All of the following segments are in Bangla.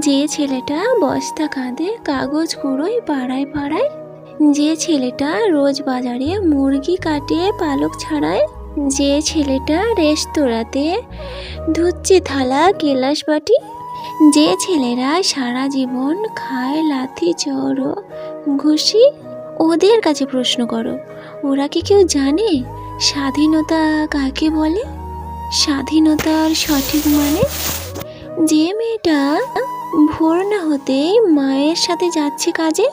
যে ছেলেটা বস্তা কাঁধে কাগজ কুড়োয় পাড়ায় পাড়ায়, যে ছেলেটা রোজ বাজারে মুরগি কাটে পালক ছাড়ায়, যে ছেলেটা রেস্তোরাঁতে ধুচ্ছে থালা গেলাস বাটি, যে ছেলেরা সারা জীবন খায় লাথি চড় ও ঘুষি, ওদের কাছে প্রশ্ন করো, ওরা কি কেউ জানে স্বাধীনতা কাকে বলে? স্বাধীনতার সঠিক মানে? যে মেয়েটা ভোর না হতেই মায়ের সাথে যাচ্ছে কাজে,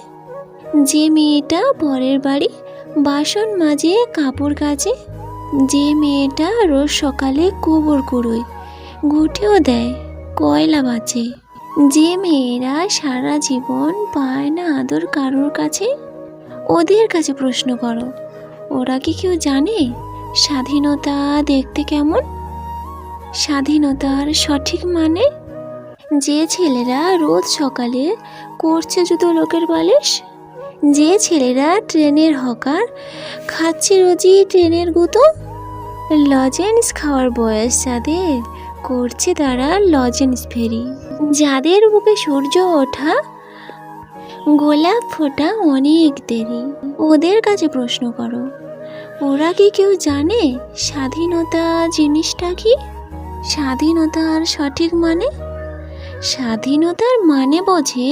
যে মেয়েটা পরের বাড়ি বাসন মাজে কাপড় কাচে, যে মেয়েটা রোজ সকালে গোবর কুড়োয় ঘুঁটেও দেয় কয়লা বাঁচে, যে মেয়েরা সারা জীবন পায় না আদর কারোর কাছে, ওদের কাছে প্রশ্ন করো, ওরা কি কেউ জানে স্বাধীনতা দেখতে কেমন? স্বাধীনতার সঠিক মানে? যে ছেলেরা রোজ সকালে করছে জুতো লোকের বালিশ, যে ছেলেরা ট্রেনের হকার খাচ্ছে রোজই ট্রেনের গুঁতো, লজেন্স খাওয়ার বয়স যাদের করছে তারা লজেন্স ফেরি, যাদের বুকে সূর্য ওঠা গোলাপ ফোটা অনেক দেরি, ওদের কাছে প্রশ্ন করো, ওরা কি কেউ জানে স্বাধীনতা জিনিসটা কি? স্বাধীনতার সঠিক মানে? স্বাধীনতার মানে বোঝে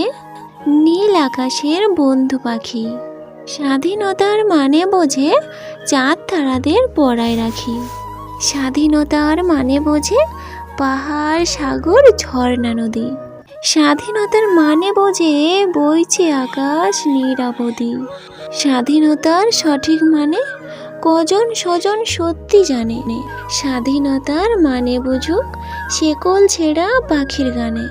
নীল আকাশের বন্ধু পাখি, স্বাধীনতার মানে বোঝে চাঁদ তারাদের পড়ায় রাখি, স্বাধীনতার মানে বোঝে পাহাড় সাগর ঝর্ণা নদী, স্বাধীনতার মানে বোঝে বইছে আকাশ নিরাবধি। স্বাধীনতার সঠিক মানে কজন স্বজন সত্যি জানে, স্বাধীনতার মানে বুঝুক শেকল ছেঁড়া পাখির গানে।